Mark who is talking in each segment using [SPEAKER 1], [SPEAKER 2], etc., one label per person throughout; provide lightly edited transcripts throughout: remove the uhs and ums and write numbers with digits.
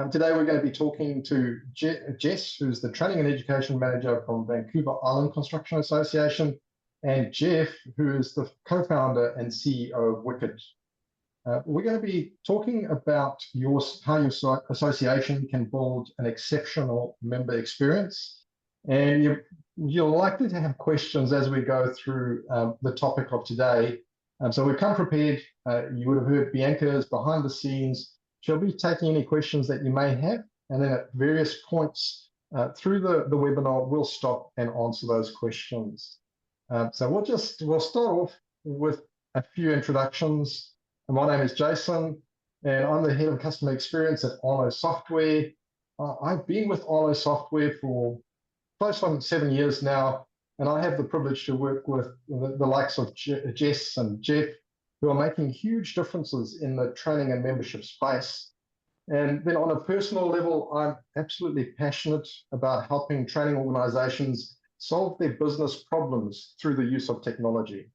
[SPEAKER 1] Today we're going to be talking to Jess, who's the Training and Education Manager from Vancouver Island Construction Association, and Jeff, who is the co-founder and CEO of Wicket. We're going to be talking about how your association can build an exceptional member experience. And you're likely to have questions as we go through the topic of today. So we've come prepared. You would have heard Bianca's behind the scenes. She'll be taking any questions that you may have, and then at various points through the webinar, we'll stop and answer those questions. So we'll start off with a few introductions. My name is Jason, and I'm the head of customer experience at Arlo Software. I've been with Arlo Software for close on 7 years now, and I have the privilege to work with the likes of Jess and Jeff, who are making huge differences in the training and membership space. And then on a personal level, I'm absolutely passionate about helping training organizations solve their business problems through the use of technology.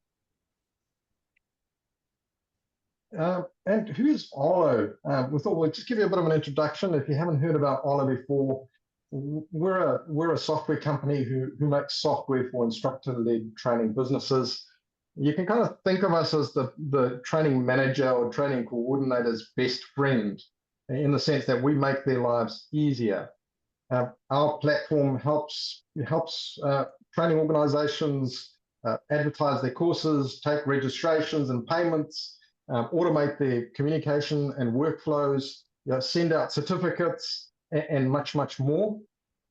[SPEAKER 1] And who is Arlo? We thought we'd just give you a bit of an introduction. If you haven't heard about Arlo before, we're a software company who makes software for instructor-led training businesses. You can kind of think of us as the training manager or training coordinator's best friend, in the sense that we make their lives easier. Our platform helps training organizations advertise their courses, take registrations and payments, automate their communication and workflows, send out certificates, and much, much more.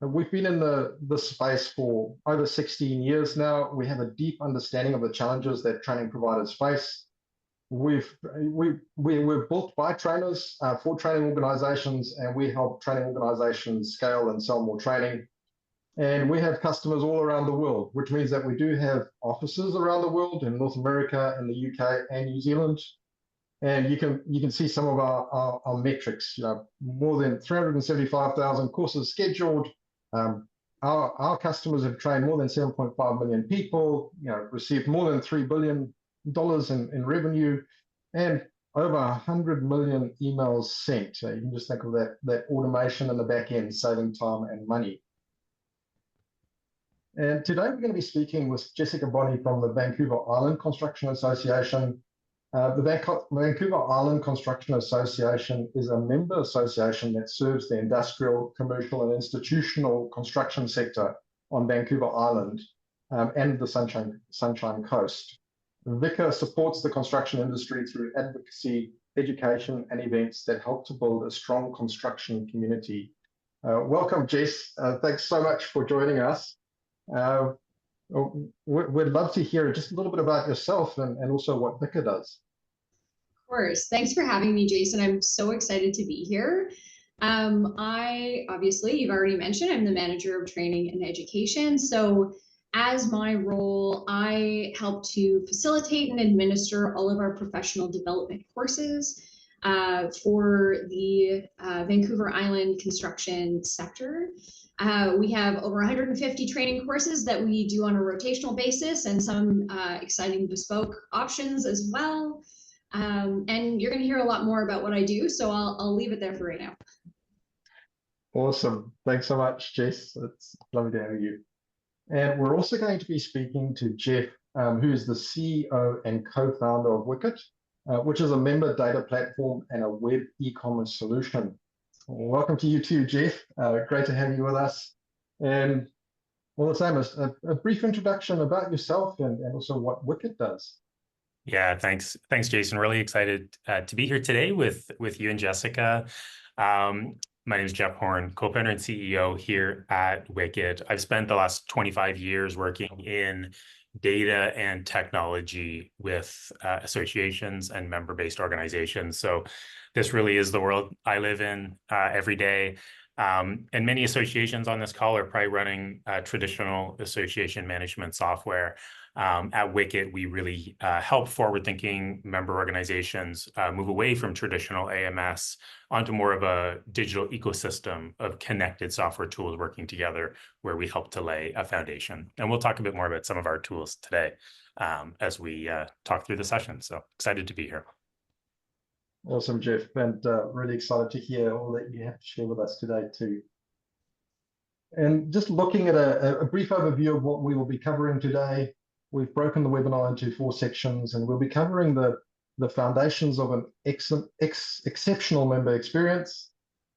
[SPEAKER 1] We've been in this space for over 16 years now. We have a deep understanding of the challenges that training providers face. We're built by trainers for training organizations, and we help training organizations scale and sell more training. And we have customers all around the world, which means that we do have offices around the world in North America, in the UK, and New Zealand. And you can see some of our metrics. More than 375,000 courses scheduled. Our customers have trained more than 7.5 million people. Received more than $3 billion in revenue, and over 100 million emails sent. So you can just think of that automation in the back end, saving time and money. And today we're going to be speaking with Jessica Bonney from the Vancouver Island Construction Association. The Vancouver Island Construction Association is a member association that serves the industrial, commercial, and institutional construction sector on Vancouver Island and the Sunshine Coast. VICA supports the construction industry through advocacy, education, and events that help to build a strong construction community. Welcome, Jess. Thanks so much for joining us. We'd love to hear just a little bit about yourself and also what VICA does.
[SPEAKER 2] Of course. Thanks for having me, Jason. I'm so excited to be here. Obviously, you've already mentioned, I'm the manager of training and education. So as my role, I help to facilitate and administer all of our professional development courses for the Vancouver Island construction sector. We have over 150 training courses that we do on a rotational basis, and some exciting bespoke options as well. And you're going to hear a lot more about what I do, so I'll leave it there for right now.
[SPEAKER 1] Awesome. Thanks so much, Jess. It's lovely to have you. And we're also going to be speaking to Jeff, who is the CEO and co-founder of Wicket, which is a member data platform and a web e-commerce solution. Welcome to you too, Jeff. Great to have you with us. And well, the same as a brief introduction about yourself and also what Wicket does.
[SPEAKER 3] Yeah, thanks, Jason. Really excited to be here today with you and Jessica. My name is Jeff Horne, co-founder and CEO here at Wicket. I've spent the last 25 years working in data and technology with associations and member-based organizations. So this really is the world I live in every day. And many associations on this call are probably running traditional association management software. At Wicket, we really help forward-thinking member organizations move away from traditional AMS onto more of a digital ecosystem of connected software tools working together, where we help to lay a foundation. And we'll talk a bit more about some of our tools today as we talk through the session. So excited to be here.
[SPEAKER 1] Awesome, Jeff, and really excited to hear all that you have to share with us today too. And just looking at a brief overview of what we will be covering today, we've broken the webinar into 4 sections, and we'll be covering the foundations of an exceptional member experience,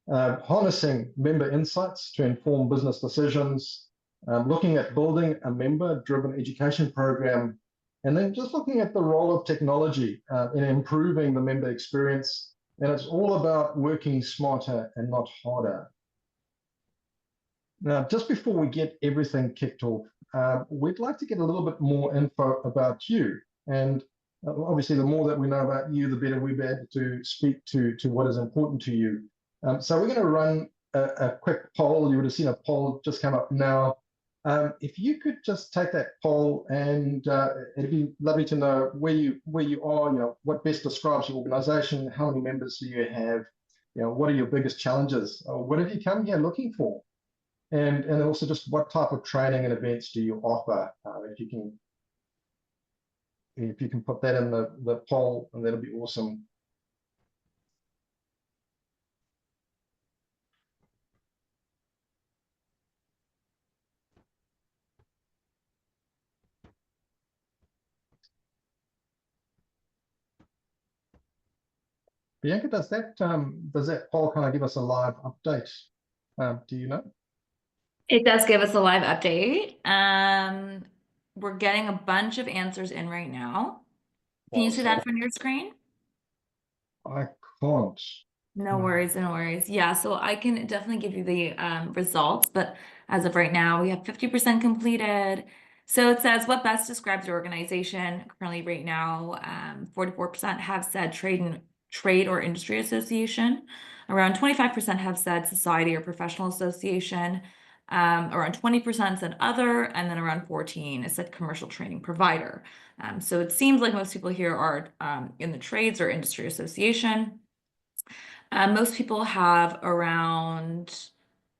[SPEAKER 1] harnessing member insights to inform business decisions, looking at building a member-driven education program, and then just looking at the role of technology in improving the member experience. And it's all about working smarter and not harder. Now, just before we get everything kicked off, we'd like to get a little bit more info about you. And obviously, the more that we know about you, the better we'll be able to speak to what is important to you. So we're going to run a quick poll. You would have seen a poll just come up now. If you could just take that poll, and it'd be lovely to know where you are, what best describes your organization, how many members do you have, what are your biggest challenges, what have you come here looking for? And also just what type of training and events do you offer? If you can put that in the poll, and that'll be awesome. Bianca, does that poll kind of give us a live update? Do you know?
[SPEAKER 4] It does give us a live update. We're getting a bunch of answers in right now. Can you see that from your screen?
[SPEAKER 1] I can't.
[SPEAKER 4] No worries, no worries. Yeah, so I can definitely give you the results, but as of right now, we have 50% completed. So it says, what best describes your organization? Currently right now, 44% have said trade or industry association. Around 25% have said society or professional association. Around 20% said other, and then around 14% said commercial training provider. So it seems like most people here are in the trades or industry association. Most people have around,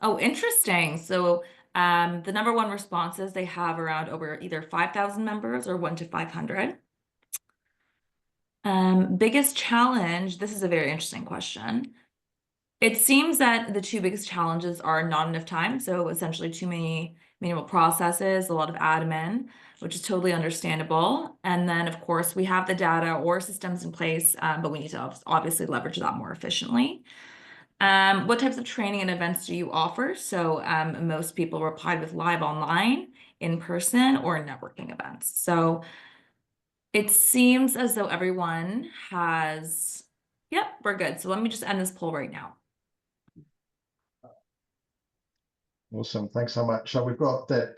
[SPEAKER 4] oh, interesting. So the number one responses, they have around over either 5,000 members or 1 to 500. Biggest challenge, this is a very interesting question. It seems that the 2 biggest challenges are not enough time. So essentially too many manual processes, a lot of admin, which is totally understandable. And then of course we have the data or systems in place, but we need to obviously leverage that more efficiently. What types of training and events do you offer? So most people replied with live online, in person, or networking events. So it seems as though everyone has, yep, we're good. So let me just end this poll right now.
[SPEAKER 1] Awesome, thanks so much. So we've got that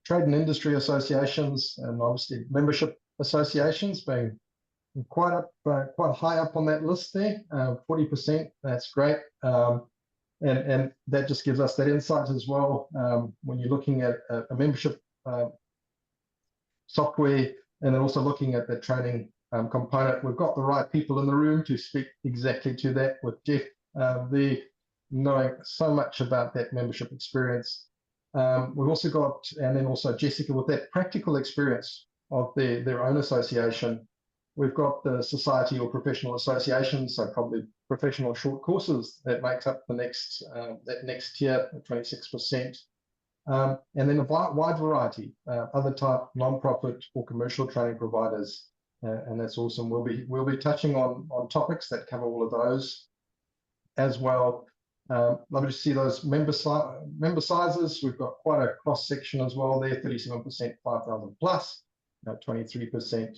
[SPEAKER 1] trade and industry associations and obviously membership associations being quite high up on that list there. 40%, that's great. And that just gives us that insight as well. When you're looking at a membership software, and then also looking at the training component, we've got the right people in the room to speak exactly to that, with Jeff knowing so much about that membership experience. We've also got, and then also Jessica with that practical experience of their own association. We've got the society or professional association, so probably professional short courses that makes up the next that next tier, 26%. And then a wide variety, other type non-profit or commercial training providers, and that's awesome. We'll be touching on topics that cover all of those as well. Lovely to see those member sizes. We've got quite a cross section as well there. 37% 5,000 plus, 23%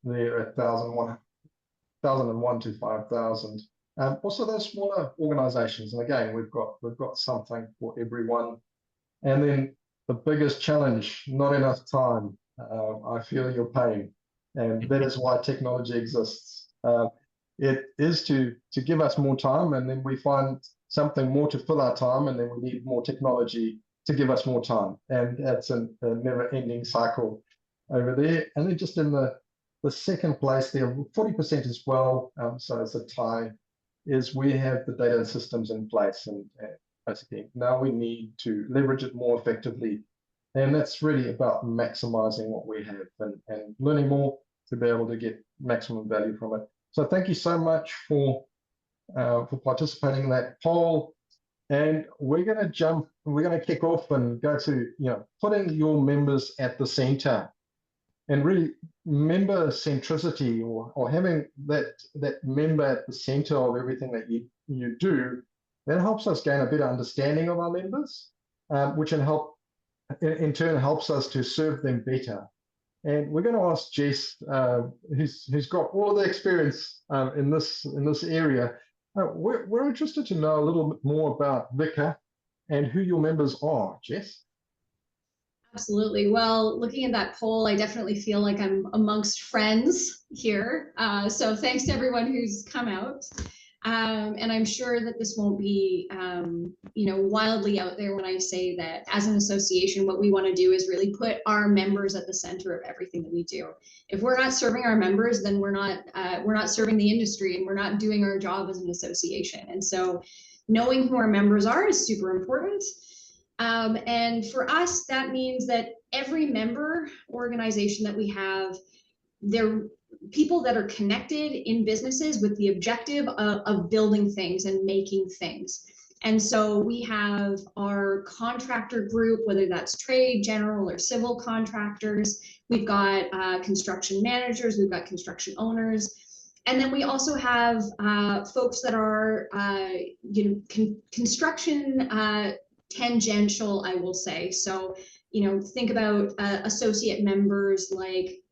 [SPEAKER 1] there at 1,001 to 5,000. Also those smaller organizations, and again we've got something for everyone. And then the biggest challenge, not enough time. I feel your pain, and that is why technology exists. It is to give us more time, and then we find something more to fill our time, and then we need more technology to give us more time, and that's a never-ending cycle over there. And then just in the second place there, 40% as well, so it's a tie, is we have the data systems in place, and basically now we need to leverage it more effectively, and that's really about maximizing what we have and learning more to be able to get maximum value from it. So thank you so much for participating in that poll. And we're going to kick off and go to, putting your members at the center, and really member centricity, or having that member at the center of everything that you do. That helps us gain a better understanding of our members, which in turn helps us to serve them better. And we're going to ask Jess, who's got all of the experience in this area. We're interested to know a little bit more about VICA and who your members are, Jess.
[SPEAKER 2] Absolutely. Well, looking at that poll, I definitely feel like I'm amongst friends here. So thanks to everyone who's come out. And I'm sure that this won't be, wildly out there when I say that as an association, what we want to do is really put our members at the center of everything that we do. If we're not serving our members, then we're not serving the industry, and we're not doing our job as an association. And so knowing who our members are is super important. And for us, that means that every member organization that we have, they're people that are connected in businesses with the objective of building things and making things. And so we have our contractor group, whether that's trade, general, or civil contractors. We've got construction managers, we've got construction owners. And then we also have folks that are, construction tangential, I will say. So, think about associate members like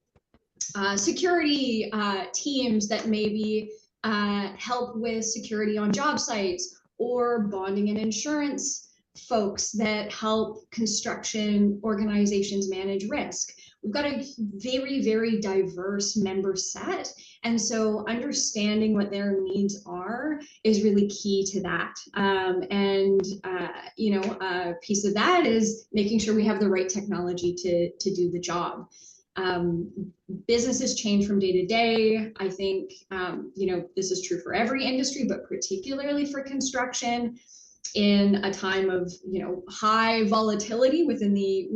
[SPEAKER 2] security teams that maybe help with security on job sites, or bonding and insurance folks that help construction organizations manage risk. We've got a very, very diverse member set. And so understanding what their needs are is really key to that. A piece of that is making sure we have the right technology to do the job. Businesses change from day to day. I think, this is true for every industry, but particularly for construction. In a time of high volatility within the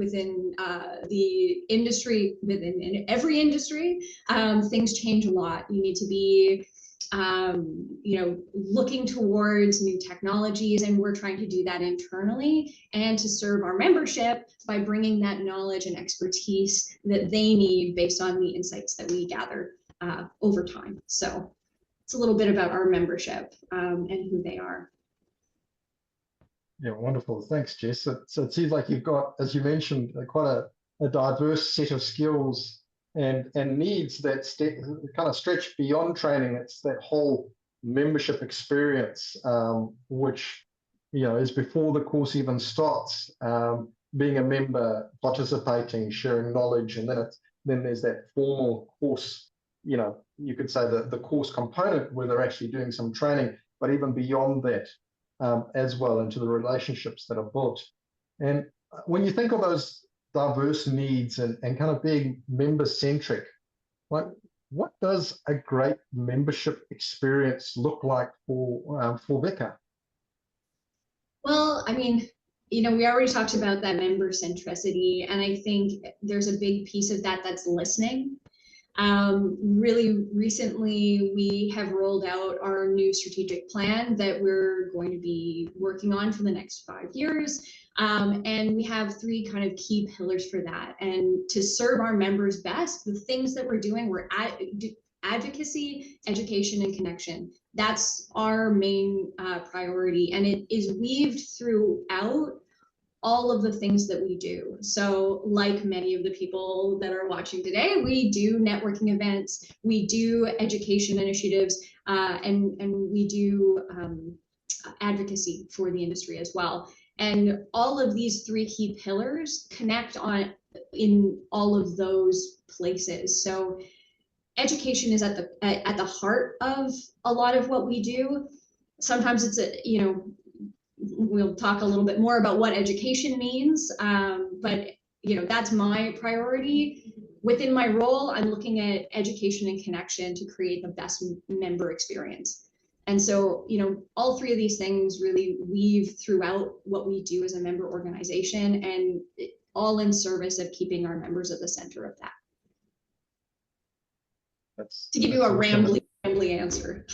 [SPEAKER 2] industry, in every industry, things change a lot. You need to be looking towards new technologies, and we're trying to do that internally and to serve our membership by bringing that knowledge and expertise that they need based on the insights that we gather over time. So it's a little bit about our membership and who they are.
[SPEAKER 1] Yeah, wonderful. Thanks, Jess. So it seems like you've got, as you mentioned, quite a diverse set of skills and needs that kind of stretch beyond training. It's that whole membership experience, which is before the course even starts. Being a member, participating, sharing knowledge, and then there's that formal course. You could say the course component where they're actually doing some training, but even beyond that. As well, into the relationships that are built. And when you think of those diverse needs and kind of being member-centric, like, what does a great membership experience look like for VICA?
[SPEAKER 2] Well, we already talked about that member centricity, and I think there's a big piece of that that's listening. Really recently, we have rolled out our new strategic plan that we're going to be working on for the next 5 years. And we have 3 kind of key pillars for that. And to serve our members best, the things that we're doing, we're advocacy, education, and connection. That's our main priority. And it is weaved throughout all of the things that we do. So like many of the people that are watching today, we do networking events, we do education initiatives, and we do advocacy for the industry as well. And all of these 3 key pillars connect in all of those places. So education is at the heart of a lot of what we do. Sometimes it's we'll talk a little bit more about what education means, but that's my priority. Within my role, I'm looking at education and connection to create the best member experience. And so, all 3 of these things really weave throughout what we do as a member organization, and all in service of keeping our members at the center of that. To give you a rambling rambly answer.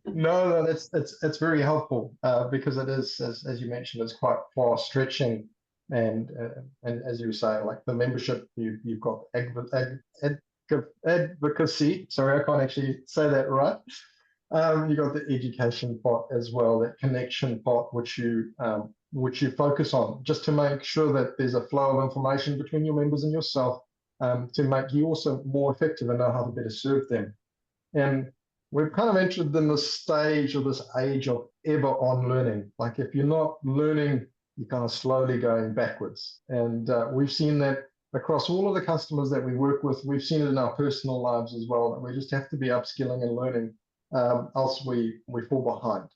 [SPEAKER 1] No, it's very helpful because it is, as you mentioned, it's quite far stretching, and as you say, like the membership, you've got advocacy. Sorry, I can't actually say that right. You got the education part as well, that connection part, which you focus on, just to make sure that there's a flow of information between your members and yourself, to make you also more effective and know how to better serve them. And we've kind of entered in this stage or this age of ever on learning. Like if you're not learning, you're kind of slowly going backwards. And we've seen that across all of the customers that we work with. We've seen it in our personal lives as well, that we just have to be upskilling and learning, else we fall behind.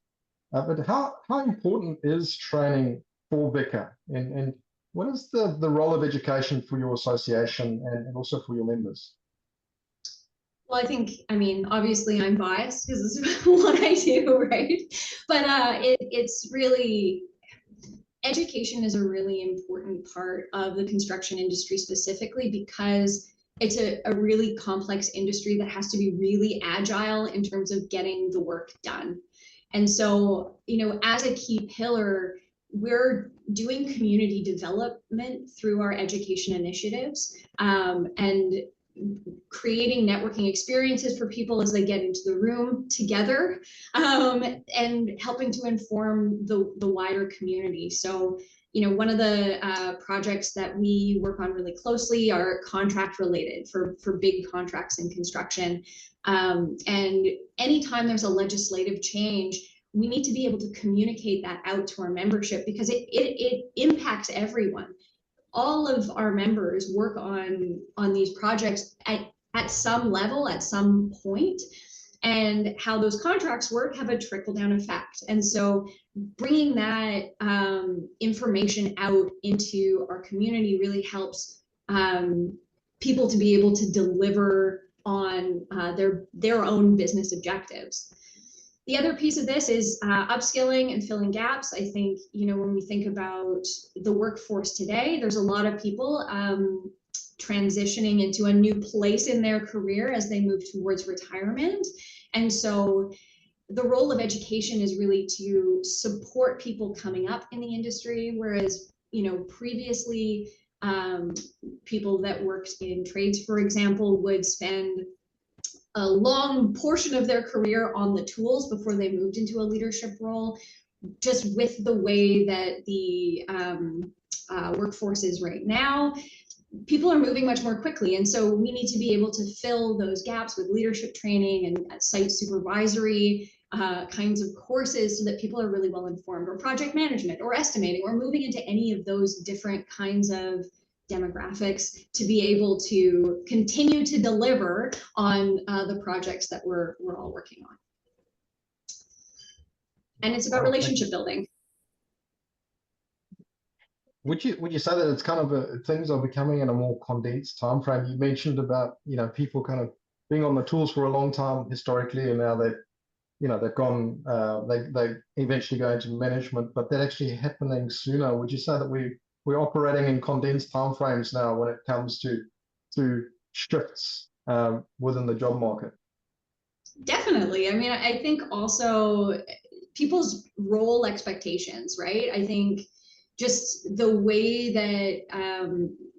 [SPEAKER 1] But how important is training for VICA? And what is the role of education for your association and also for your members?
[SPEAKER 2] Well, I mean, obviously I'm biased because this is what I do, right? But it's really, education is a really important part of the construction industry specifically because it's a really complex industry that has to be really agile in terms of getting the work done. And so, as a key pillar, we're doing community development through our education initiatives, and creating networking experiences for people as they get into the room together, and helping to inform the wider community. So, one of the projects that we work on really closely are contract related for big contracts in construction. And anytime there's a legislative change, we need to be able to communicate that out to our membership because it impacts everyone. All of our members work on these projects at some level, at some point, and how those contracts work have a trickle-down effect. And so bringing that information out into our community really helps people to be able to deliver on their own business objectives. The other piece of this is upskilling and filling gaps. I think, when we think about the workforce today, there's a lot of people transitioning into a new place in their career as they move towards retirement. And so the role of education is really to support people coming up in the industry, whereas, previously people that worked in trades, for example, would spend a long portion of their career on the tools before they moved into a leadership role. Just with the way that the workforce is right now, people are moving much more quickly. And so we need to be able to fill those gaps with leadership training and site supervisory kinds of courses so that people are really well informed, or project management or estimating, or moving into any of those different kinds of demographics to be able to continue to deliver on the projects that we're all working on. And it's about relationship building.
[SPEAKER 1] Would you say that it's kind of things are becoming in a more condensed time frame? You mentioned about people kind of being on the tools for a long time historically, and now they've gone, they eventually go into management, but that actually happening sooner. Would you say that we're operating in condensed timeframes now when it comes to shifts within the job market?
[SPEAKER 2] Definitely. I mean, I think also people's role expectations, right? I think just the way that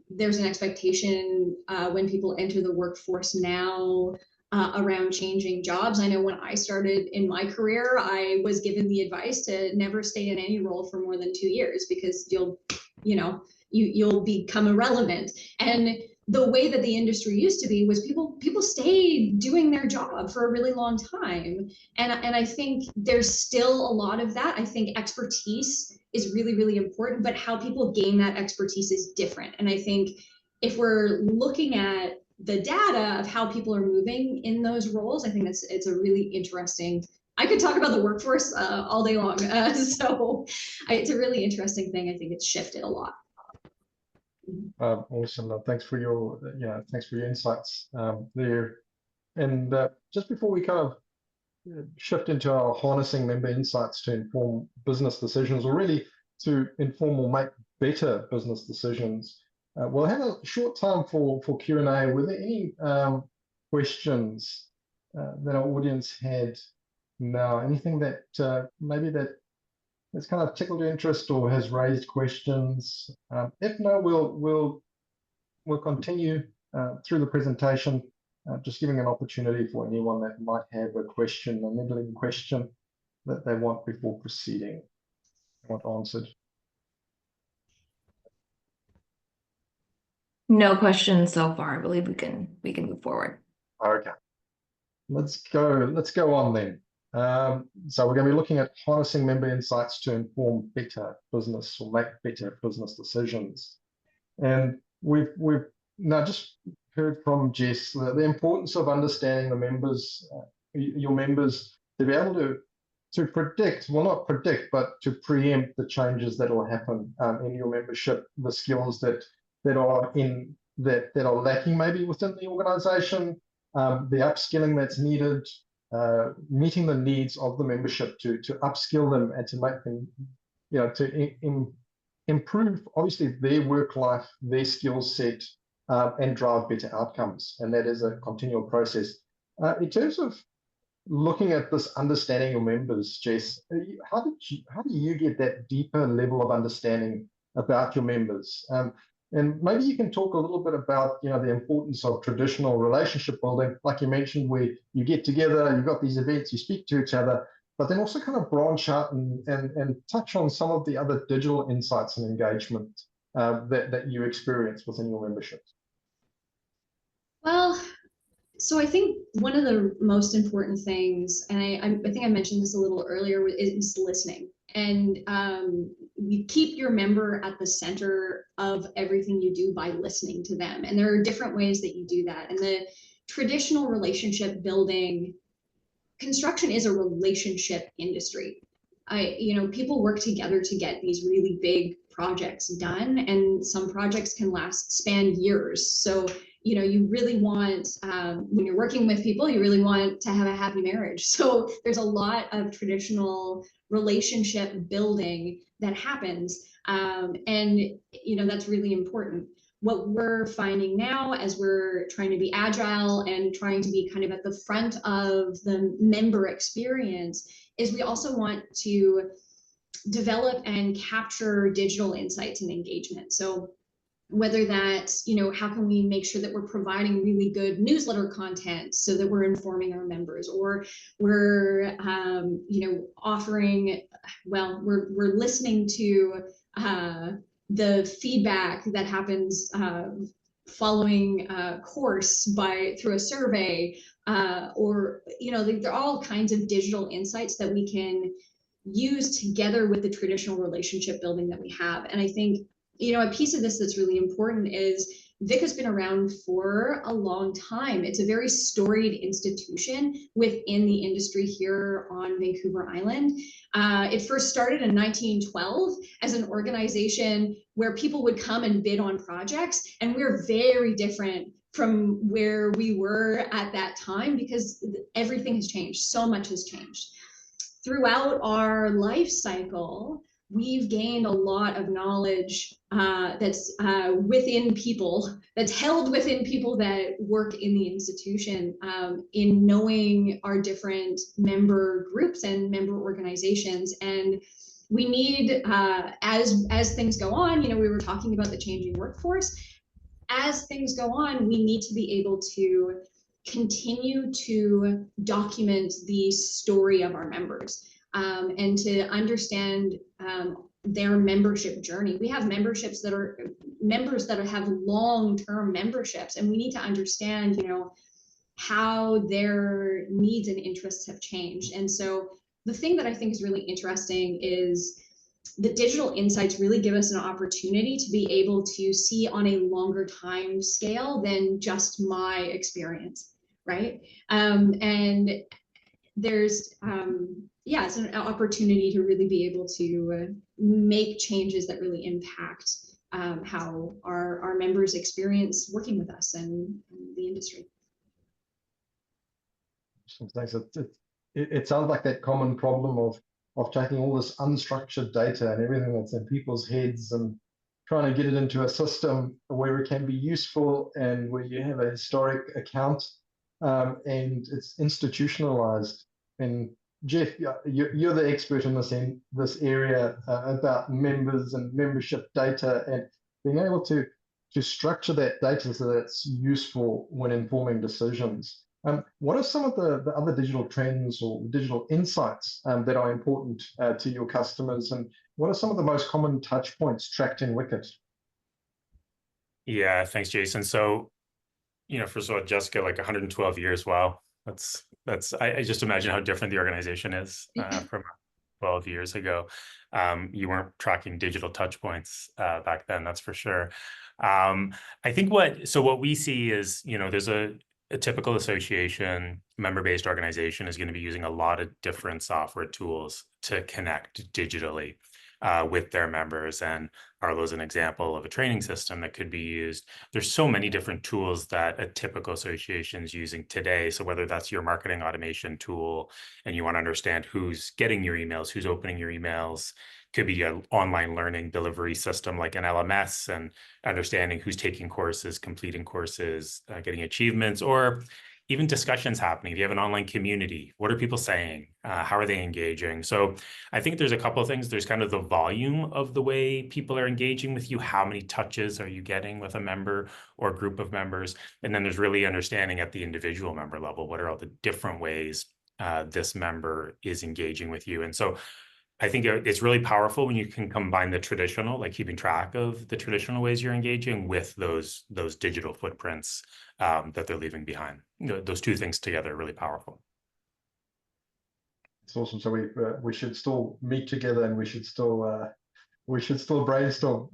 [SPEAKER 2] there's an expectation when people enter the workforce now around changing jobs. I know when I started in my career, I was given the advice to never stay in any role for more than 2 years because you'll become irrelevant. And the way that the industry used to be was people stayed doing their job for a really long time. And I think there's still a lot of that. I think expertise is really, really important, but how people gain that expertise is different. And I think if we're looking at the data of how people are moving in those roles, I think it's a really interesting, I could talk about the workforce all day long. So it's a really interesting thing. I think it's shifted a lot.
[SPEAKER 1] Awesome. Thanks for your insights there. And just before we kind of shift into our harnessing member insights to inform business decisions, or really to inform or make better business decisions, we'll have a short time for Q&A. Were there any questions that our audience had now? Anything that maybe that's kind of tickled your interest or has raised questions? If no, we'll continue through the presentation, just giving an opportunity for anyone that might have a question, a niggling question that they want before proceeding, want answered.
[SPEAKER 4] No questions so far. I believe we can move forward.
[SPEAKER 1] Okay, let's go on then. So we're going to be looking at harnessing member insights to inform better business or make better business decisions. And we've now just heard from Jess the importance of understanding the members, your members, to be able to predict, well, not predict, but to preempt the changes that will happen in your membership, the skills that are lacking maybe within the organization, the upskilling that's needed, meeting the needs of the membership to upskill them and to make them, to improve obviously their work life, their skill set, and drive better outcomes. And that is a continual process. In terms of looking at this, understanding your members, Jess, how do you get that deeper level of understanding about your members? And maybe you can talk a little bit about, the importance of traditional relationship building, like you mentioned, where you get together, you've got these events, you speak to each other, but then also kind of branch out and touch on some of the other digital insights and engagement that you experience within your memberships.
[SPEAKER 2] Well, so I think one of the most important things, and I think I mentioned this a little earlier, is listening. And you keep your member at the center of everything you do by listening to them. And there are different ways that you do that. And the traditional relationship building, construction is a relationship industry. People work together to get these really big projects done, and some projects can span years. So you really want, when you're working with people, you really want to have a happy marriage. So there's a lot of traditional relationship building that happens. And that's really important. What we're finding now, as we're trying to be agile and trying to be kind of at the front of the member experience, is we also want to develop and capture digital insights and engagement. So whether that's, how can we make sure that we're providing really good newsletter content so that we're informing our members, or we're, offering, we're listening to the feedback that happens following a course through a survey, or, there are all kinds of digital insights that we can use together with the traditional relationship building that we have. And I think, a piece of this that's really important is VICA's been around for a long time. It's a very storied institution within the industry here on Vancouver Island. It first started in 1912 as an organization where people would come and bid on projects, and we're very different from where we were at that time because everything has changed. So much has changed. Throughout our life cycle, we've gained a lot of knowledge that's within people, that's held within people that work in the institution, in knowing our different member groups and member organizations. And we need, as things go on, we were talking about the changing workforce. As things go on, we need to be able to continue to document the story of our members. And to understand their membership journey. We have memberships that are members that have long-term memberships, and we need to understand, how their needs and interests have changed. And so the thing that I think is really interesting is the digital insights really give us an opportunity to be able to see on a longer time scale than just my experience, right? And there's it's an opportunity to really be able to make changes that really impact how our members experience working with us and the industry.
[SPEAKER 1] Thanks. It sounds like that common problem of taking all this unstructured data and everything that's in people's heads and trying to get it into a system where it can be useful and where you have a historic account and it's institutionalized. And Jeff, you're the expert in this area about members and membership data, and being able to structure that data so that it's useful when informing decisions. What are some of the other digital trends or digital insights that are important to your customers, and what are some of the most common touch points tracked in Wicket?
[SPEAKER 3] Yeah, thanks, Jason. So, first of all, Jessica, like 112 years. Wow, I just imagine how different the organization is from 12 years ago. You weren't tracking digital touch points back then, that's for sure. I think what we see is, there's a typical association, member-based organization is going to be using a lot of different software tools to connect digitally with their members. And Arlo's an example of a training system that could be used. There's so many different tools that a typical association is using today. So whether that's your marketing automation tool and you want to understand who's getting your emails, who's opening your emails, could be an online learning delivery system like an LMS and understanding who's taking courses, completing courses, getting achievements, or even discussions happening. If you have an online community, what are people saying? How are they engaging? So I think there's a couple of things. There's kind of the volume of the way people are engaging with you. How many touches are you getting with a member or group of members? And then there's really understanding at the individual member level, what are all the different ways this member is engaging with you? And so I think it's really powerful when you can combine the traditional, like keeping track of the traditional ways you're engaging with those digital footprints that they're leaving behind. Those two things together are really powerful.
[SPEAKER 1] It's awesome. So we should still meet together, and we should still brainstorm.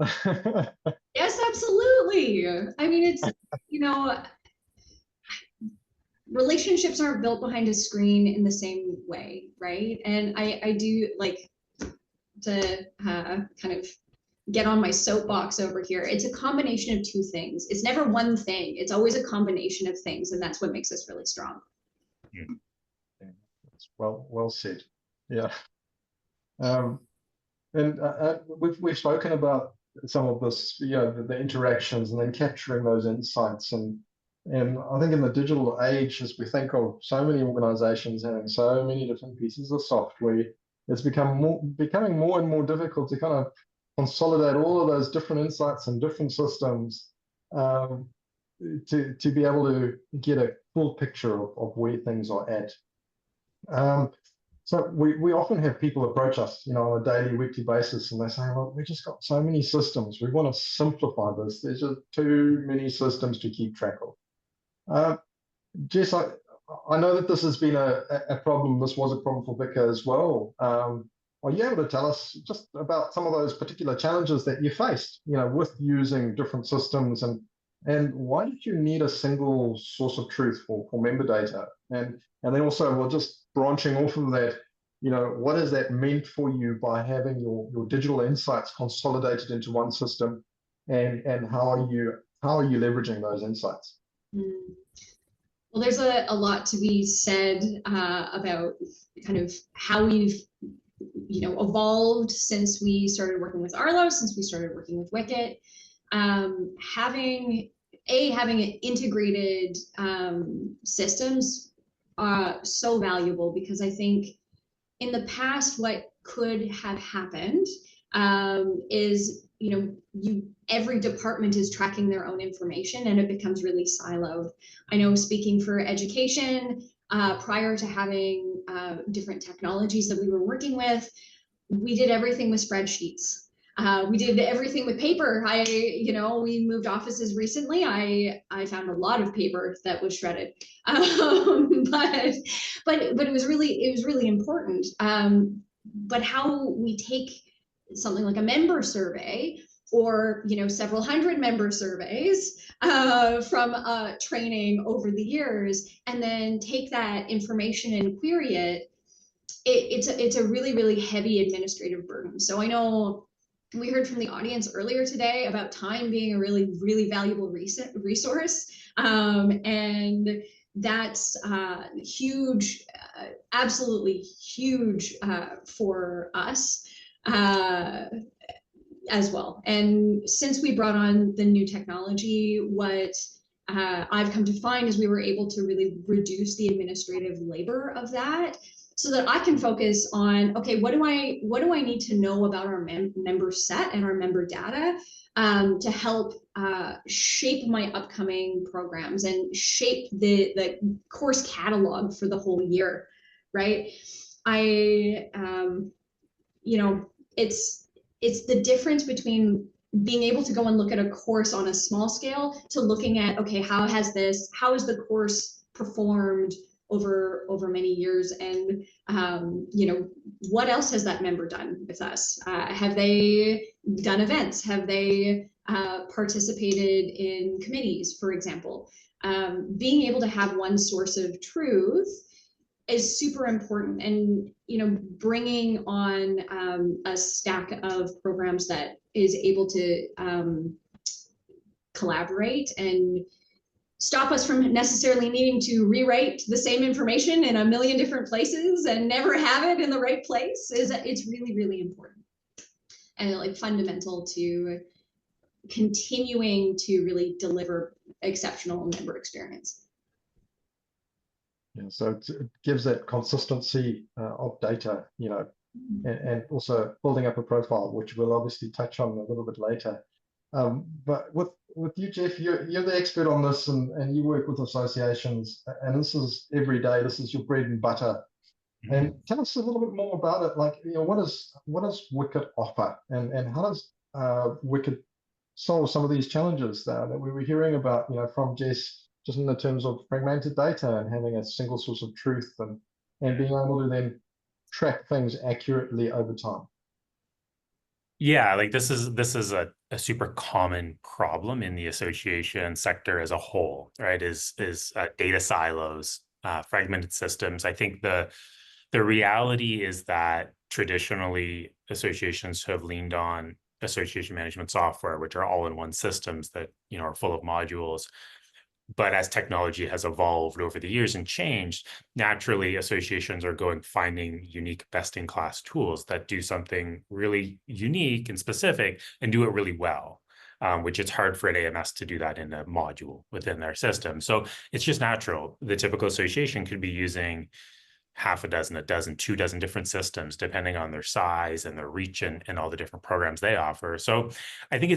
[SPEAKER 2] Yes, absolutely. I mean, it's relationships aren't built behind a screen in the same way, right? And I do like to kind of get on my soapbox over here. It's a combination of two things. It's never one thing. It's always a combination of things, and that's what makes us really strong.
[SPEAKER 1] Yeah, that's well said. Yeah. And we've spoken about some of this, the interactions and then capturing those insights. And I think in the digital age, as we think of so many organizations having so many different pieces of software, it's becoming more and more difficult to kind of consolidate all of those different insights and different systems to be able to get a full picture of where things are at. So we often have people approach us, on a daily, weekly basis, and they say, "Look, we just got so many systems. We want to simplify this. There's just too many systems to keep track of." Jess, I know that this has been a problem. This was a problem for VICA as well. Are you able to tell us just about some of those particular challenges that you faced, with using different systems, and why did you need a single source of truth for member data? And then also, well, just branching off of that, what has that meant for you by having your digital insights consolidated into one system, and how are you leveraging those insights?
[SPEAKER 2] Well, there's a lot to be said about kind of how we've evolved since we started working with Arlo, since we started working with Wicket. Having integrated systems so valuable, because I think in the past what could have happened is every department is tracking their own information, and it becomes really siloed. I know, speaking for education, prior to having different technologies that we were working with, we did everything with spreadsheets. We did everything with paper. We moved offices recently. I found a lot of paper that was shredded, but it was really important. But how we take something like a member survey, or several hundred member surveys from training over the years, and then take that information and query it, it's a really, really heavy administrative burden. So I know we heard from the audience earlier today about time being a really, really valuable resource, and that's huge, absolutely huge for us as well. And since we brought on the new technology, what I've come to find is we were able to really reduce the administrative labor of that, so that I can focus on, okay, what do I need to know about our member set and our member data to help shape my upcoming programs and shape the course catalog for the whole year, right? It's the difference between being able to go and look at a course on a small scale to looking at, okay, how has the course performed over many years, and what else has that member done with us? Have they done events? Have they participated in committees, for example? Being able to have one source of truth is super important, and bringing on a stack of programs that is able to collaborate and stop us from necessarily needing to rewrite the same information in a million different places and never have it in the right place it's really, really important, and like fundamental to continuing to really deliver exceptional member experience.
[SPEAKER 1] Yeah, so it gives that consistency of data, and also building up a profile, which we'll obviously touch on a little bit later. But with you, Jeff, you're the expert on this, and you work with associations, and this is every day. This is your bread and butter. And tell us a little bit more about it. Like, what does Wicket offer, and how does Wicket solve some of these challenges that we were hearing about, from Jess, just in the terms of fragmented data and having a single source of truth, and being able to then track things accurately over time.
[SPEAKER 3] Yeah, like this is a super common problem in the association sector as a whole, right? Is data silos, fragmented systems. I think the reality is that traditionally associations have leaned on association management software, which are all-in-one systems that are full of modules. But as technology has evolved over the years and changed, naturally associations are finding unique best-in-class tools that do something really unique and specific and do it really well, which it's hard for an AMS to do that in a module within their system. So it's just natural. The typical association could be using half a dozen, 2 dozen different systems, depending on their size and their reach and all the different programs they offer. So I think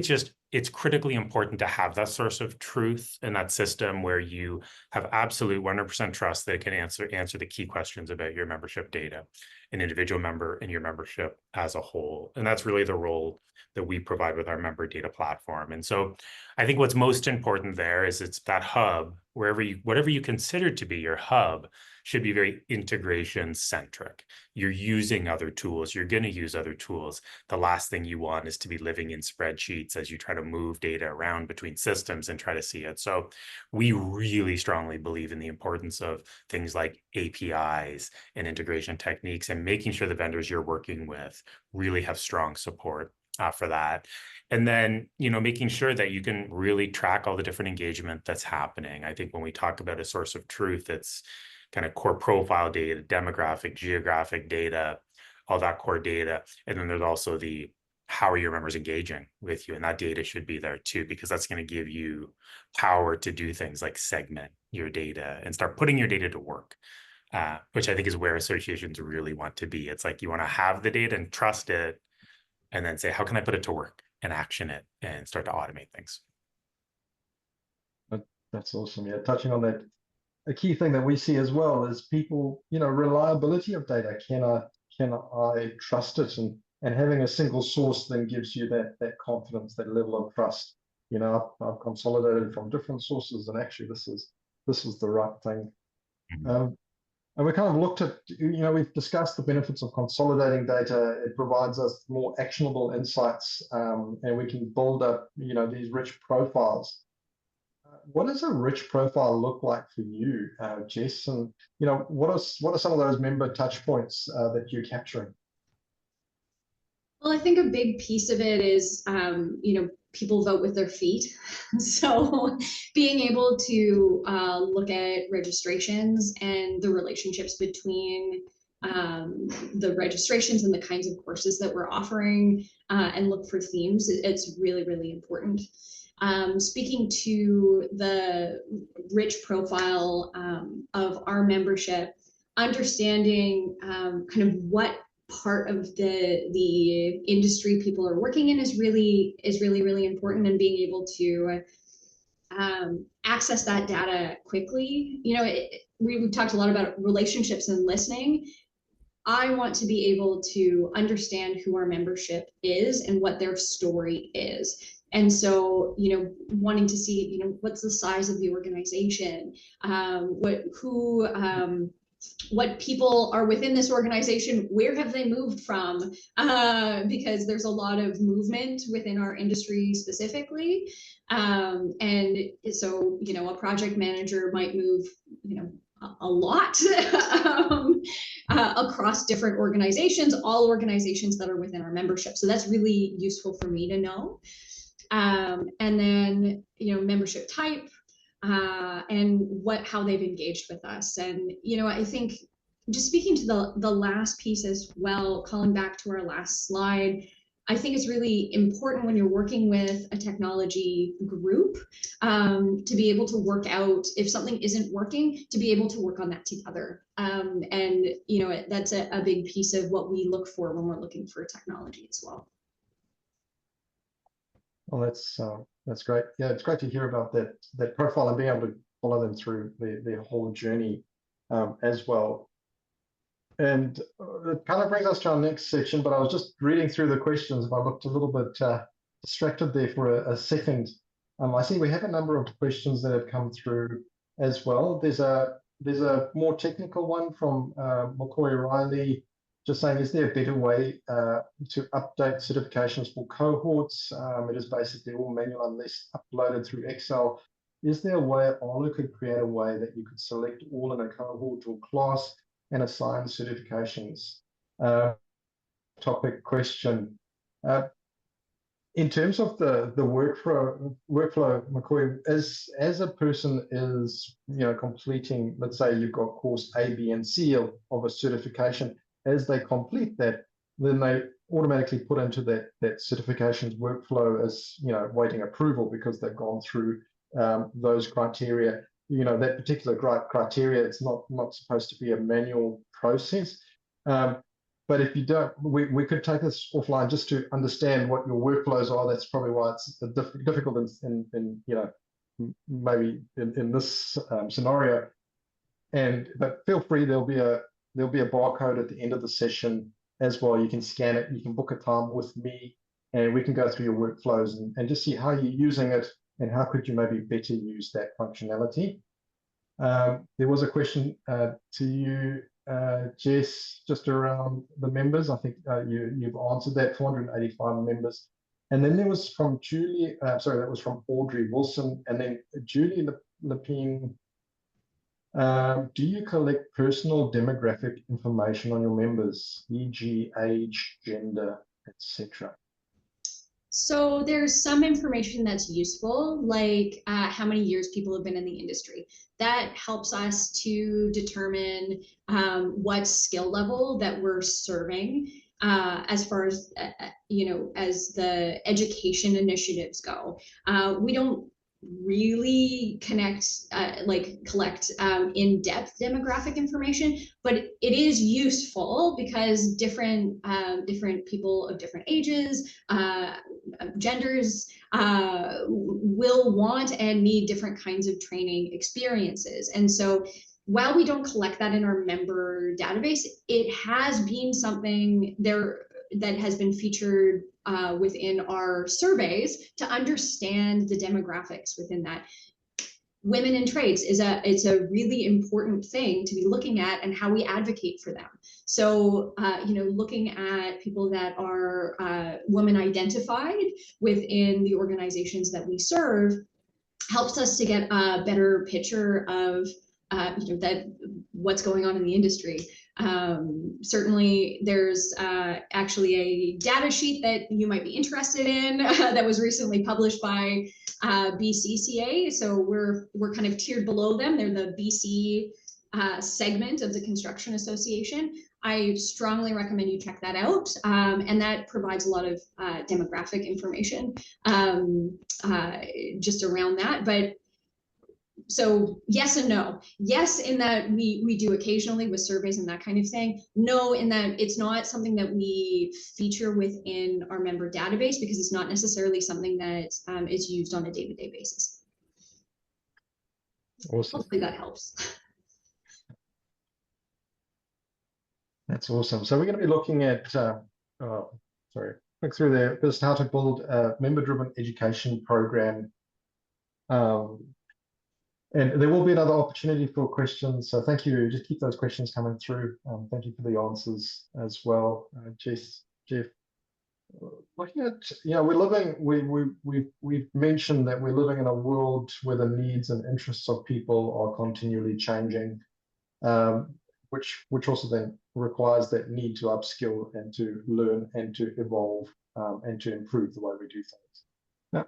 [SPEAKER 3] it's critically important to have that source of truth in that system where you have absolute 100% trust that it can answer the key questions about your membership data, an individual member and your membership as a whole. And that's really the role that we provide with our member data platform. And so I think what's most important there is it's that hub, whatever you consider to be your hub should be very integration centric. You're using other tools. You're going to use other tools. The last thing you want is to be living in spreadsheets as you try to move data around between systems and try to see it. So we really strongly believe in the importance of things like APIs and integration techniques, and making sure the vendors you're working with really have strong support for that. And then, making sure that you can really track all the different engagement that's happening. I think when we talk about a source of truth, it's kind of core profile data, demographic, geographic data, all that core data. And then there's also how are your members engaging with you? And that data should be there too, because that's going to give you power to do things like segment your data and start putting your data to work, which I think is where associations really want to be. It's like you want to have the data and trust it, and then say, how can I put it to work and action it and start to automate things?
[SPEAKER 1] That's awesome. Yeah, touching on that, a key thing that we see as well is people, reliability of data. Can I trust it? And having a single source then gives you that confidence, that level of trust. I've consolidated from different sources, and actually this is the right thing.
[SPEAKER 3] Mm-hmm.
[SPEAKER 1] And we kind of looked at, we've discussed the benefits of consolidating data. It provides us more actionable insights, and we can build up, these rich profiles. What does a rich profile look like for you, Jess? And what are some of those member touch points that you're capturing?
[SPEAKER 2] Well, I think a big piece of it is, people vote with their feet. So being able to look at registrations and the relationships between the registrations and the kinds of courses that we're offering, and look for themes. It's really, really important. Speaking to the rich profile of our membership, understanding kind of what part of the industry people are working in is really, really important, and being able to access that data quickly. You know, we've talked a lot about relationships and listening. I want to be able to understand who our membership is and what their story is. And so, you know, wanting to see, you know, what's the size of the organization, what people are within this organization, where have they moved from? Because there's a lot of movement within our industry specifically. And so, you know, a project manager might move, you know, a lot across different organizations, all organizations that are within our membership. So that's really useful for me to know. And then, you know, membership type, and how they've engaged with us. And, you know, I think just speaking to the last piece as well, calling back to our last slide, I think it's really important when you're working with a technology group to be able to work out if something isn't working, to be able to work on that together. And, you know, that's a big piece of what we look for when we're looking for technology as well.
[SPEAKER 1] Well, that's great. Yeah, it's great to hear about that profile and being able to follow them through their whole journey as well. And it kind of brings us to our next section, but I was just reading through the questions and I looked a little bit distracted there for a second. I see we have a number of questions that have come through as well. There's a more technical one from McCoy Riley, just saying, is there a better way to update certifications for cohorts? It is basically all manual unless uploaded through Excel. Is there a way Ola could create a way that you could select all in a cohort or class and assign certifications? Topic question. In terms of the workflow, McCoy, as a person is, you know, completing, let's say you've got course A, B, and C of a certification, as they complete that, then they automatically put into that certifications workflow as, you know, waiting approval because they've gone through those criteria. You know, that particular criteria, it's not supposed to be a manual process. But if you don't, we could take this offline just to understand what your workflows are. That's probably why it's difficult in you know, maybe in this scenario. But feel free, there'll be a barcode at the end of the session as well. You can scan it, you can book a time with me, and we can go through your workflows and just see how you're using it and how could you maybe better use that functionality. There was a question to you, Jess, just around the members. I think you've answered that, 485 members. And then there was from Julie, sorry, that was from Audrey Wilson, and then Julie Lepine. Do you collect personal demographic information on your members, e.g. age, gender, etc.?
[SPEAKER 2] So there's some information that's useful, like how many years people have been in the industry. That helps us to determine what skill level that we're serving as far as, you know, as the education initiatives go. We don't really collect in-depth demographic information, but it is useful because different people of different ages, genders will want and need different kinds of training experiences. And so while we don't collect that in our member database, it has been something there that has been featured within our surveys to understand the demographics within that. Women in trades it's a really important thing to be looking at, and how we advocate for them. So you know, looking at people that are women identified within the organizations that we serve helps us to get a better picture of you know, what's going on in the industry. Certainly there's actually a data sheet that you might be interested in that was recently published by BCCA. So we're kind of tiered below them. They're the BC segment of the Construction Association. I strongly recommend you check that out. And that provides a lot of demographic information just around that. But so yes and no. Yes, in that we do occasionally with surveys and that kind of thing. No, in that it's not something that we feature within our member database because it's not necessarily something that is used on a day-to-day basis.
[SPEAKER 1] Awesome.
[SPEAKER 2] Hopefully that helps.
[SPEAKER 1] That's awesome. So we're going to be looking at, click through there, just how to build a member-driven education program. And there will be another opportunity for questions. So thank you. Just keep those questions coming through. Thank you for the answers as well, Jeff. Looking at, we're living. We've mentioned that we're living in a world where the needs and interests of people are continually changing, which also then requires that need to upskill and to learn and to evolve and to improve the way we do things. Now,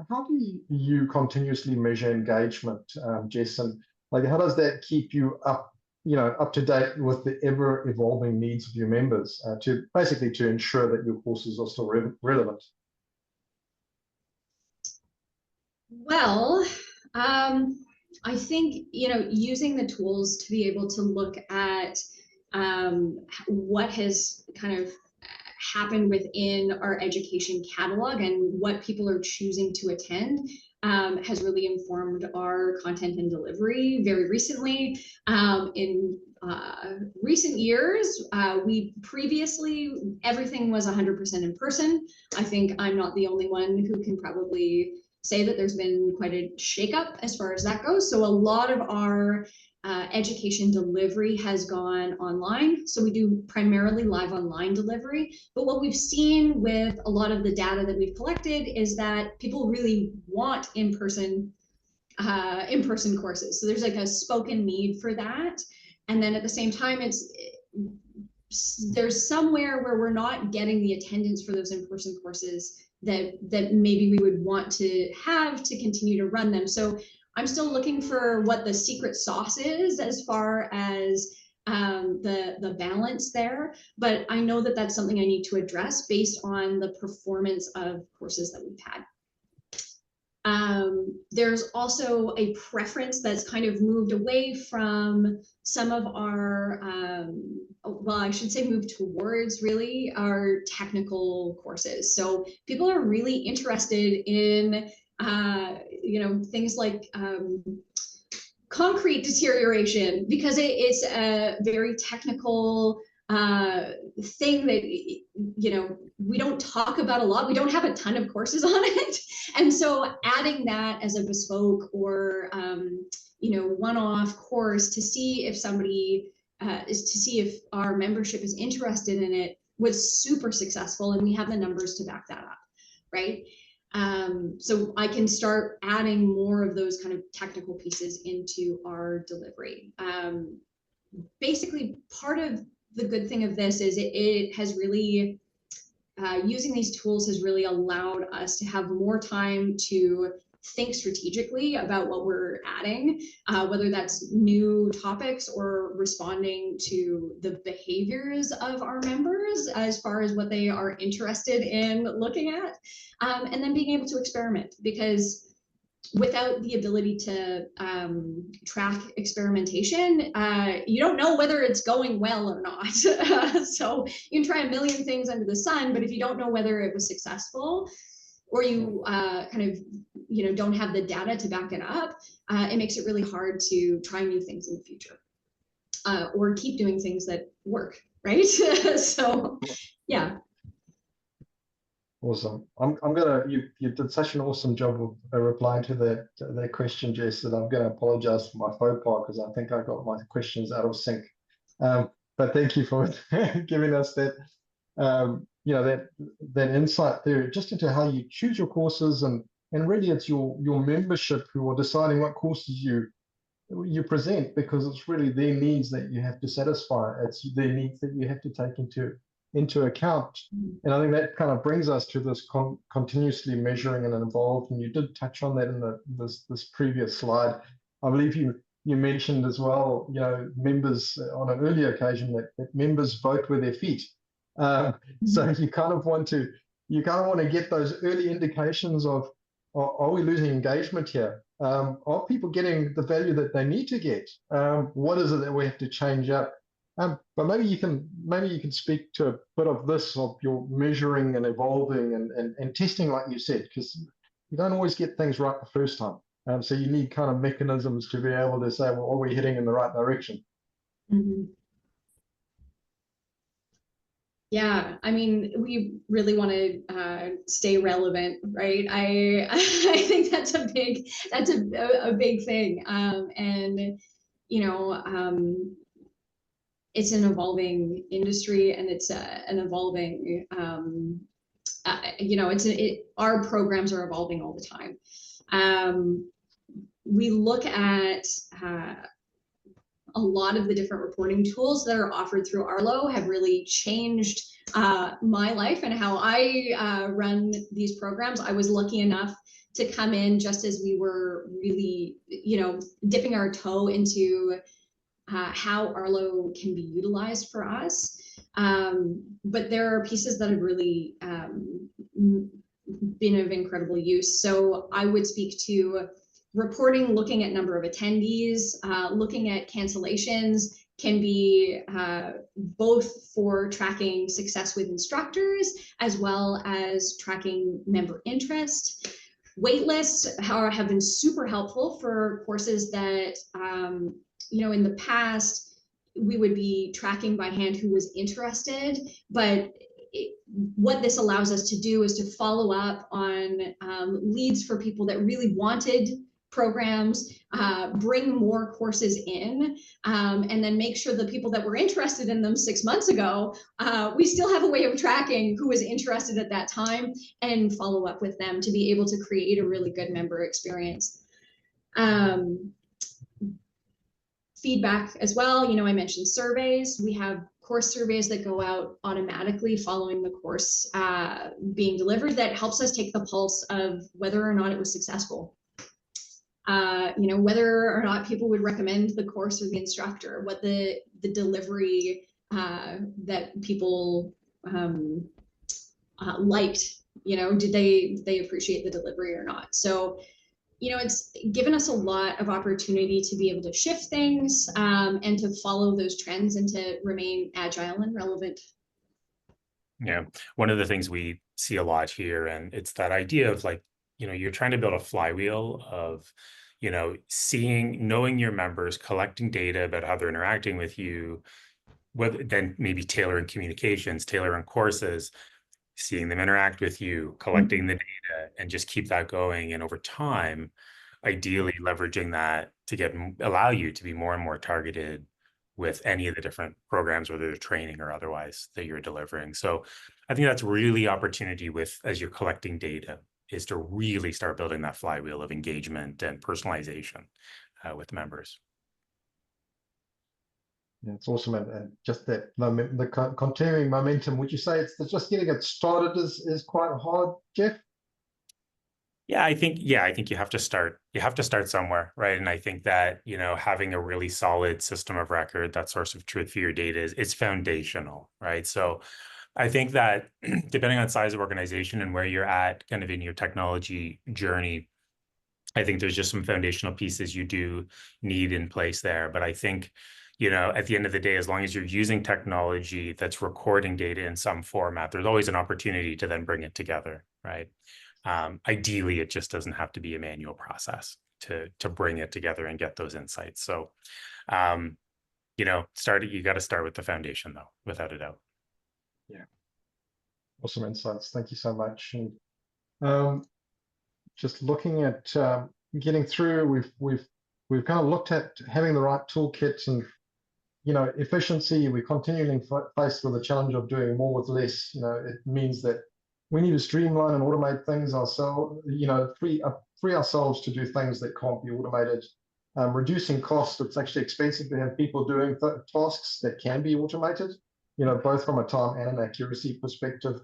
[SPEAKER 1] how do you continuously measure engagement, Jess? And like, how does that keep you up to date with the ever evolving needs of your members to basically to ensure that your courses are still relevant?
[SPEAKER 2] Well, I think, using the tools to be able to look at what has kind of happened within our education catalog and what people are choosing to attend has really informed our content and delivery very recently. In recent years, everything was 100% in person. I think I'm not the only one who can probably say that there's been quite a shakeup as far as that goes. So a lot of our education delivery has gone online. So we do primarily live online delivery. But what we've seen with a lot of the data that we've collected is that people really want in-person courses. So there's like a spoken need for that. And then at the same time, there's somewhere where we're not getting the attendance for those in-person courses that maybe we would want to have to continue to run them. So I'm still looking for what the secret sauce is as far as the balance there, but I know that that's something I need to address based on the performance of courses that we've had. There's also a preference that's kind of moved away from some of our, well, I should say move towards really our technical courses. So people are really interested in things like concrete deterioration because it's a very technical thing that we don't talk about a lot. We don't have a ton of courses on it, and so adding that as a bespoke or one-off course to see if somebody if our membership is interested in it was super successful, and we have the numbers to back that up, right? So I can start adding more of those kind of technical pieces into our delivery. Basically, part of the good thing of this is it has really, using these tools has really allowed us to have more time to think strategically about what we're adding, whether that's new topics or responding to the behaviors of our members as far as what they are interested in looking at, and then being able to experiment, because without the ability to track experimentation, you don't know whether it's going well or not. So you can try a million things under the sun, but if you don't know whether it was successful, or you don't have the data to back it up, it makes it really hard to try new things in the future, or keep doing things that work, right? So, yeah.
[SPEAKER 1] Awesome. You did such an awesome job of replying to that question, Jess, that I'm going to apologize for my faux pas because I think I got my questions out of sync. But thank you for giving us that that insight there, just into how you choose your courses, and really it's your membership who are deciding what courses you present, because it's really their needs that you have to satisfy. It's their needs that you have to take into account. And I think that kind of brings us to this continuously measuring and involved. And you did touch on that in this previous slide. I believe you you mentioned as well, members on an earlier occasion that members vote with their feet. So you kind of want to get those early indications of, are we losing engagement here? Are people getting the value that they need to get? What is it that we have to change up? But maybe you can speak to a bit of this, of your measuring and evolving and testing, like you said, because you don't always get things right the first time. So you need kind of mechanisms to be able to say, well, are we heading in the right direction?
[SPEAKER 2] Mm-hmm. Yeah, I mean, we really want to stay relevant, right? I think that's a big thing, and it's an evolving industry, and it's an evolving our programs are evolving all the time. We look at a lot of the different reporting tools that are offered through Arlo have really changed my life and how I run these programs. I was lucky enough to come in just as we were really, dipping our toe into how Arlo can be utilized for us. But there are pieces that have really been of incredible use. So I would speak to reporting, looking at number of attendees, looking at cancellations can be both for tracking success with instructors as well as tracking member interest. Waitlists have been super helpful for courses that, in the past, we would be tracking by hand who was interested, but what this allows us to do is to follow up on leads for people that really wanted programs, bring more courses in, and then make sure the people that were interested in them 6 months ago, we still have a way of tracking who was interested at that time and follow up with them to be able to create a really good member experience. Feedback as well. I mentioned surveys. We have course surveys that go out automatically following the course being delivered that helps us take the pulse of whether or not it was successful. Whether or not people would recommend the course or the instructor, what the delivery that people liked, did they appreciate the delivery or not? So, it's given us a lot of opportunity to be able to shift things and to follow those trends and to remain agile and relevant.
[SPEAKER 3] Yeah, one of the things we see a lot here, and it's that idea of you're trying to build a flywheel of, knowing your members, collecting data about how they're interacting with you, then maybe tailoring communications, tailoring courses, seeing them interact with you, collecting the data, and just keep that going. And over time, ideally leveraging that to allow you to be more and more targeted with any of the different programs, whether they're training or otherwise, that you're delivering. So I think that's really opportunity as you're collecting data, is to really start building that flywheel of engagement and personalization with members.
[SPEAKER 1] Yeah, it's awesome, and just that the continuing momentum. Would you say it's just getting it started is quite hard, Jeff?
[SPEAKER 3] Yeah, I think you have to start. You have to start somewhere, right? And I think that having a really solid system of record, that source of truth for your data is foundational, right? So I think that depending on size of organization and where you're at, kind of in your technology journey, I think there's just some foundational pieces you do need in place there. But I think, at the end of the day, as long as you're using technology that's recording data in some format, there's always an opportunity to then bring it together, right? Ideally, it just doesn't have to be a manual process to bring it together and get those insights. So, you got to start with the foundation, though, without a doubt.
[SPEAKER 1] Yeah, awesome insights. Thank you so much. And just looking at getting through, we've kind of looked at having the right toolkits and efficiency. We're continually faced with the challenge of doing more with less. It means that we need to streamline and automate things ourselves. Free ourselves to do things that can't be automated. Reducing costs. It's actually expensive to have people doing tasks that can be automated. Both from a time and an accuracy perspective.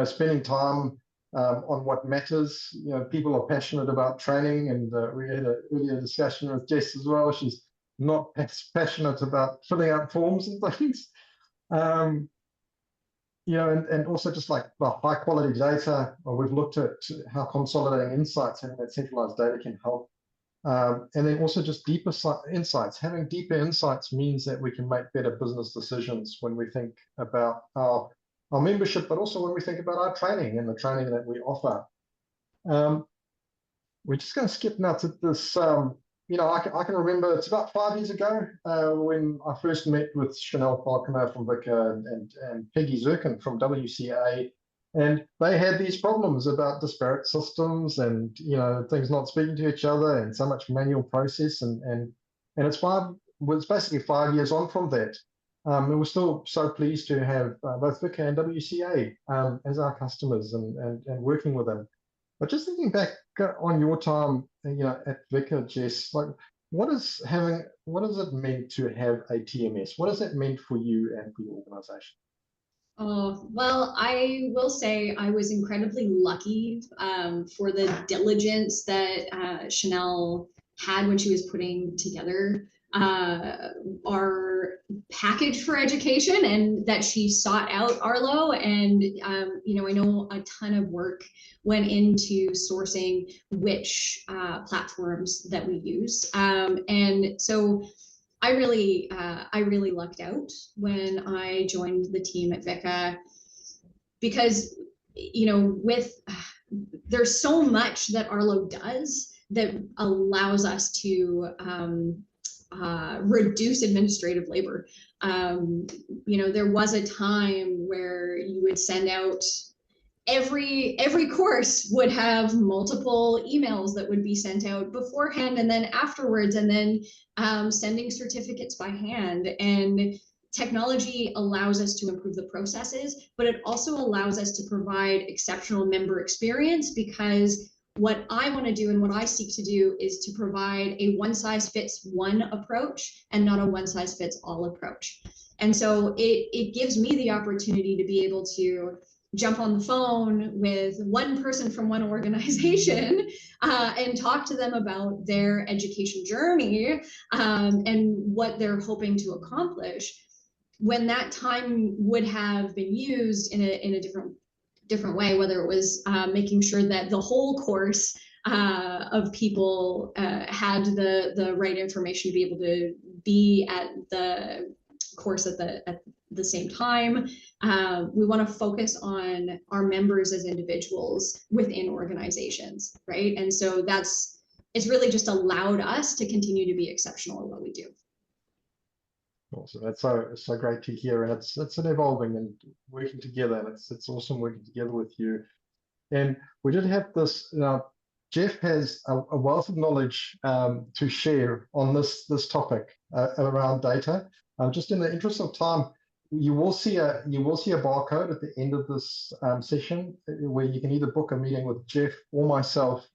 [SPEAKER 1] Spending time on what matters. You know, people are passionate about training, and we had an earlier discussion with Jess as well. She's not as passionate about filling out forms and things. You know, and also just like high quality data. We've looked at how consolidating insights, having that centralized data can help. And then also just deeper insights. Having deeper insights means that we can make better business decisions when we think about our membership, but also when we think about our training and the training that we offer. We're just going to skip now to this. You know, I can remember it's about 5 years ago when I first met with Chanel Falconer from VICA and Peggy Zirkin from WCA, and they had these problems about disparate systems and, you know, things not speaking to each other and so much manual process, and it's basically 5 years on from that. And we're still so pleased to have both VICA and WCA as our customers and working with them. But just thinking back on your time, you know, at VICA, Jess, like, what does it mean to have a TMS? What does that mean for you and for your organization?
[SPEAKER 2] Oh, well, I will say I was incredibly lucky for the diligence that Chanel had when she was putting together our package for education, and that she sought out Arlo. And, you know, I know a ton of work went into sourcing which platforms that we use. And so I really lucked out when I joined the team at VICA, because, you know, there's so much that Arlo does that allows us to reduce administrative labor. You know, there was a time where you would send out every course would have multiple emails that would be sent out beforehand and then afterwards, and then sending certificates by hand. And technology allows us to improve the processes, but it also allows us to provide exceptional member experience, because what I want to do and what I seek to do is to provide a one-size-fits-one approach and not a one-size-fits-all approach. And so it gives me the opportunity to be able to jump on the phone with one person from one organization and talk to them about their education journey and what they're hoping to accomplish, when that time would have been used in a different way, whether it was making sure that the whole course of people had the right information to be able to be at the course at the same time. We want to focus on our members as individuals within organizations, right? And so it's really just allowed us to continue to be exceptional at what we do.
[SPEAKER 1] Awesome. That's so great to hear, and it's an evolving and working together, and it's awesome working together with you. And we did have this. Jeff has a wealth of knowledge to share on this topic around data. Just in the interest of time, you will see a barcode at the end of this session where you can either book a meeting with Jeff or myself.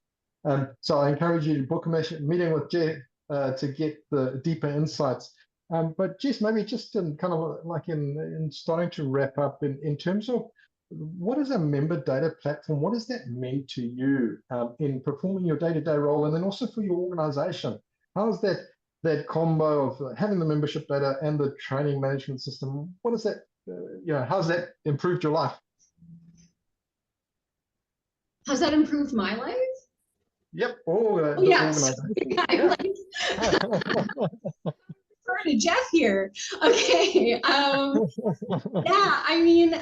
[SPEAKER 1] So I encourage you to book a meeting with Jeff to get the deeper insights. But Jess, maybe just in kind of like in starting to wrap up, in terms of what is a member data platform? What does that mean to you in performing your day-to-day role, and then also for your organization? How is that combo of having the membership data and the training management system? What is that? How's that improved your life?
[SPEAKER 2] How's that improved my life?
[SPEAKER 1] Yep.
[SPEAKER 2] Yes. Yeah. To Jeff here. Okay. Yeah, I mean,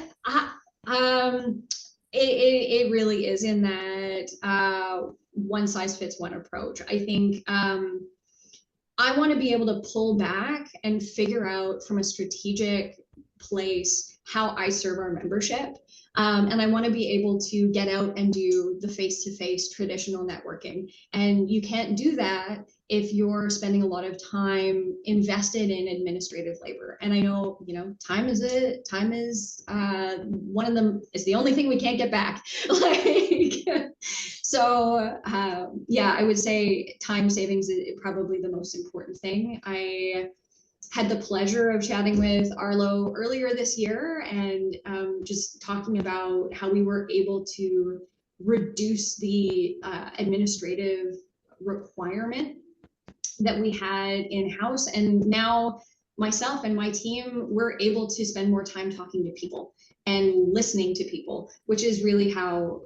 [SPEAKER 2] it really is in that one size fits one approach. I think I want to be able to pull back and figure out from a strategic place how I serve our membership. And I want to be able to get out and do the face-to-face traditional networking. And you can't do that if you're spending a lot of time invested in administrative labor. And I know, time is one of them. It's the only thing we can't get back. So yeah, I would say time savings is probably the most important thing. I had the pleasure of chatting with Arlo earlier this year and just talking about how we were able to reduce the administrative requirement that we had in-house. And now myself and my team, we're able to spend more time talking to people and listening to people, which is really how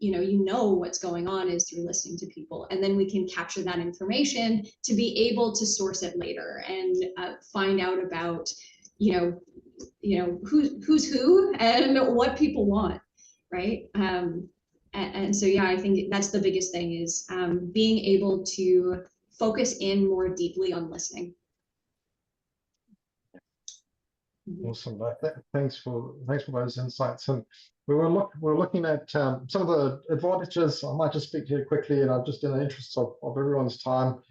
[SPEAKER 2] you know what's going on, is through listening to people. And then we can capture that information to be able to source it later and find out about who's who and what people want, right? And so yeah, I think that's the biggest thing, is being able to focus in more deeply on listening.
[SPEAKER 1] Awesome. Thanks for those insights. And we're looking at some of the advantages. I might just speak to you quickly, and I'm just in the interest of everyone's time.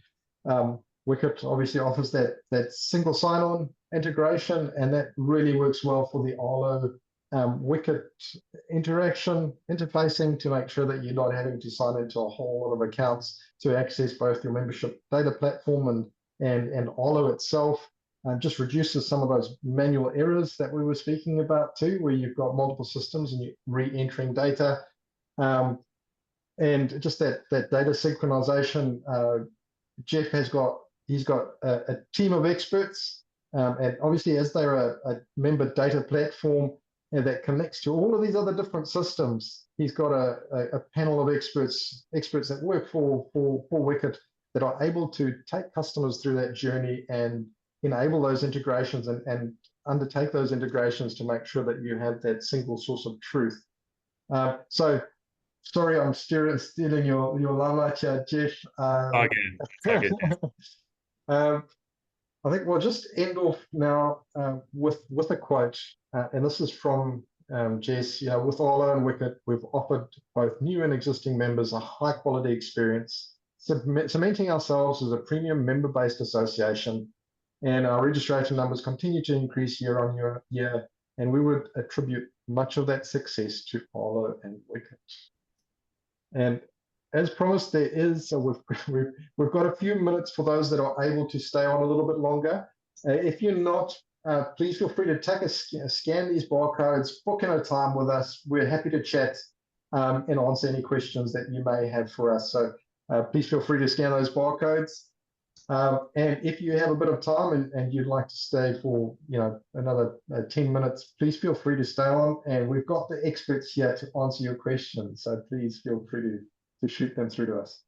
[SPEAKER 1] Wicket obviously offers that single sign-on integration, and that really works well for the Arlo Wicket interfacing, to make sure that you're not having to sign into a whole lot of accounts to access both your membership data platform and Arlo itself. Just reduces some of those manual errors that we were speaking about too, where you've got multiple systems and you're re-entering data. And just that data synchronization. Jeff he's got a team of experts, and obviously as they're a member data platform that connects to all of these other different systems, he's got a panel of experts that work for Wicket, that are able to take customers through that journey and enable those integrations and undertake those integrations to make sure that you have that single source of truth. So sorry, I'm stealing your limelight here, Jeff.
[SPEAKER 3] All good. All good.
[SPEAKER 1] I think we'll just end off now with a quote, and this is from Jess. With Arlo and Wicket, we've offered both new and existing members a high quality experience, cementing ourselves as a premium member-based association. And our registration numbers continue to increase year on year, and we would attribute much of that success to Arlo and Wicket. And as promised, there is, we've got a few minutes for those that are able to stay on a little bit longer. If you're not, please feel free to take scan these barcodes, book in a time with us. We're happy to chat and answer any questions that you may have for us. So please feel free to scan those barcodes. And if you have a bit of time and you'd like to stay for another 10 minutes, please feel free to stay on. And we've got the experts here to answer your questions. So please feel free to shoot them through to us.